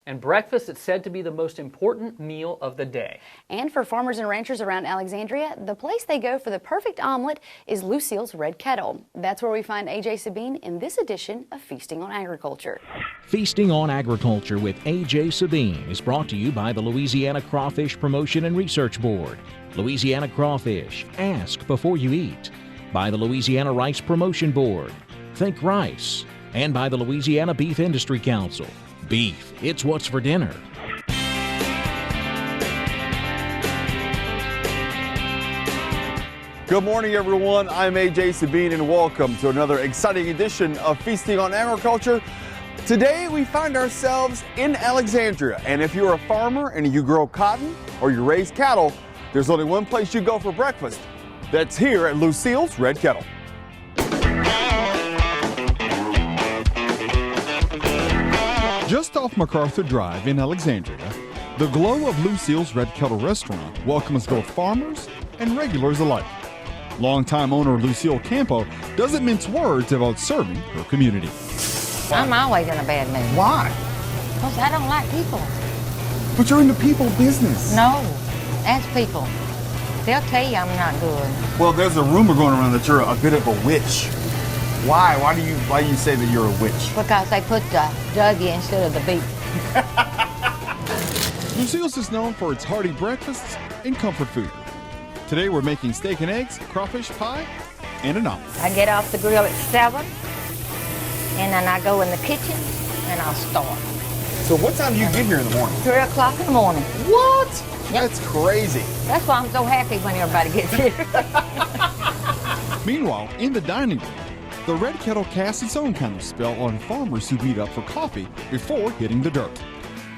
and breakfast is said to be the most important meal of the day. And for farmers and ranchers around Alexandria, the place they go for the perfect omelet is Lucille's Red Kettle. That's where we find A.J. Sabine in this edition of Feasting on Agriculture. Feasting on Agriculture with A.J. Sabine is brought to you by the Louisiana Crawfish Promotion and Research Board, Louisiana Crawfish, Ask Before You Eat, by the Louisiana Rice Promotion Board, Think Rice, and by the Louisiana Beef Industry Council. Beef, it's what's for dinner. Good morning, everyone. I'm A.J. Sabine, and welcome to another exciting edition of Feasting on Agriculture. Today, we find ourselves in Alexandria, and if you're a farmer and you grow cotton or you raise cattle, there's only one place you go for breakfast. That's here at Lucille's Red Kettle. Just off MacArthur Drive in Alexandria, the glow of Lucille's Red Kettle restaurant welcomes both farmers and regulars alike. Longtime owner Lucille Campo doesn't mince words about serving her community. I'm always in a bad mood. Why? Because I don't like people. But you're in the people business. No, ask people. They'll tell you I'm not good. Well, there's a rumor going around that you're a bit of a witch. Why? Why do you say that you're a witch? Because they put the Dougie instead of the beef. Lucille's is known for its hearty breakfasts and comfort food. Today we're making steak and eggs, crawfish pie, and an omelet. I get off the grill at 7, and then I go in the kitchen, and I'll start. So what time do you get here in the morning? 3 o'clock in the morning. What? Yep. That's crazy. That's why I'm so happy when everybody gets here. Meanwhile, in the dining room, the Red Kettle casts its own kind of spell on farmers who meet up for coffee before hitting the dirt.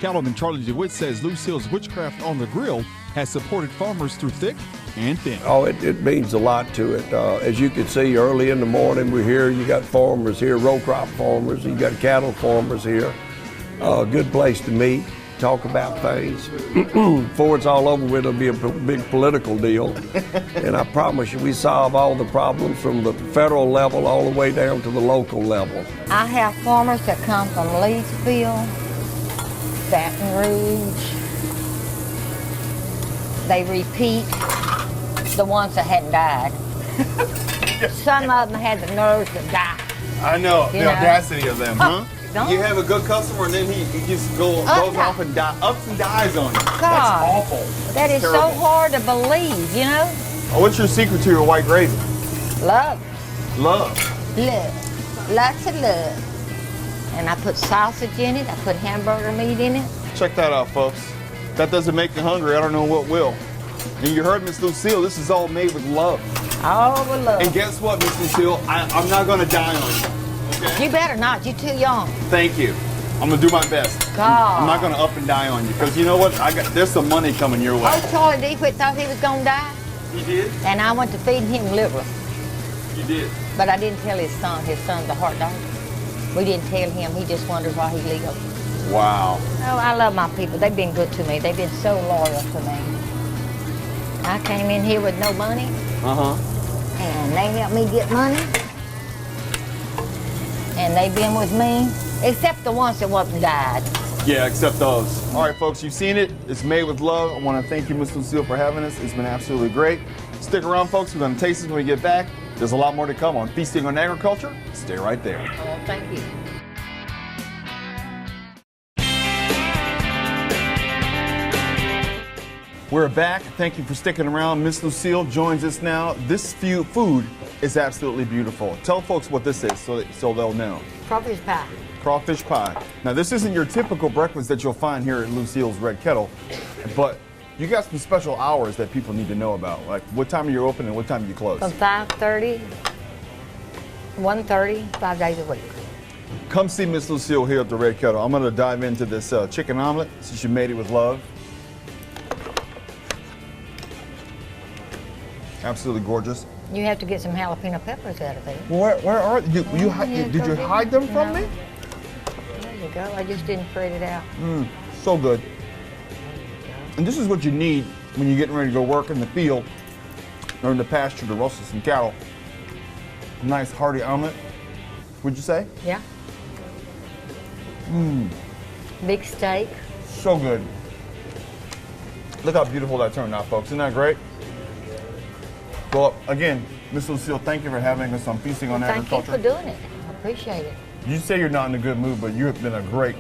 Cattleman Charlie DeWitt says Lucille's witchcraft on the grill has supported farmers through thick and thin. Oh, it means a lot to it. As you can see, early in the morning we're here. You got farmers here, row crop farmers. You got cattle farmers here. Good place to meet, talk about things. Before it's all over with, it'll be a big political deal. And I promise you, we solve all the problems from the federal level all the way down to the local level. I have farmers that come from Leesville, Baton Rouge. They repeat, the ones that hadn't died. Some of them had the nerves to die. I know, the audacity of them, huh? Don't. You have a good customer and then he just goes off and ups and dies on you. God, that's awful. That is terrible. so hard to believe, you know? What's your secret to your white gravy? Love. Love. Love. Lots of love. And I put sausage in it. I put hamburger meat in it. Check that out, folks. If that doesn't make you hungry, I don't know what will. And you heard Miss Lucille, this is all made with love. All with love. And guess what, Miss Lucille? I'm not going to die on you. Okay? You better not. You're too young. Thank you. I'm going to do my best. God. I'm not going to up and die on you. Because you know what? There's some money coming your way. Oh, Charlie DeWitt thought he was going to die. You did? And I went to feed him liver. You did. But I didn't tell his son. His son's a heart doctor. We didn't tell him. He just wonders why he lived. Wow. Oh, I love my people. They've been good to me. They've been so loyal to me. I came in here with no money. And they helped me get money. And they've been with me, except the ones that wasn't died. Yeah, except those. All right, folks, you've seen it. It's made with love. I want to thank you, Miss Lucille, for having us. It's been absolutely great. Stick around, folks. We're going to taste this when we get back. There's a lot more to come on Feasting on Agriculture. Stay right there. Oh, thank you. We're back. Thank you for sticking around. Miss Lucille joins us now. This food is absolutely beautiful. Tell folks what this is so they'll know. Crawfish pie. Crawfish pie. Now, this isn't your typical breakfast that you'll find here at Lucille's Red Kettle, but you got some special hours that people need to know about. Like what time are you open and what time do you close? From 5:30, 1:30, 5 days a week. Come see Miss Lucille here at the Red Kettle. I'm going to dive into this chicken omelet since you made it with love. Absolutely gorgeous. You have to get some jalapeno peppers out of there. Where are you? Did you hide them from me? There you go. I just didn't spread it out. So good. And this is what you need when you're getting ready to go work in the field or in the pasture to rustle some cattle. A nice hearty omelet, would you say? Yeah. Big steak. So good. Look how beautiful that turned out, folks. Isn't that great? Well, again, Miss Lucille, thank you for having us on Feasting on Thank you Agriculture. for doing it. I appreciate it. You say you're not in a good mood, but you have been a great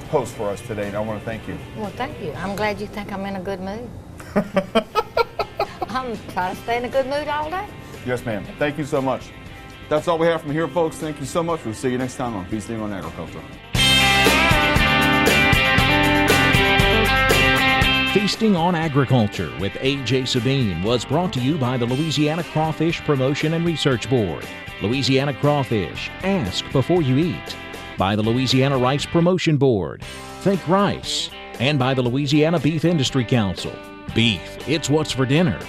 host for us today, and I want to thank you. Well, thank you. I'm glad you think I'm in a good mood. I'm trying to stay in a good mood all day. Yes, ma'am. Thank you so much. That's all we have from here, folks. Thank you so much. We'll see you next time on Feasting on Agriculture. Feasting on Agriculture with A.J. Sabine was brought to you by the Louisiana Crawfish Promotion and Research Board, Louisiana Crawfish, Ask Before You Eat, by the Louisiana Rice Promotion Board, Think Rice, and by the Louisiana Beef Industry Council. Beef, it's what's for dinner.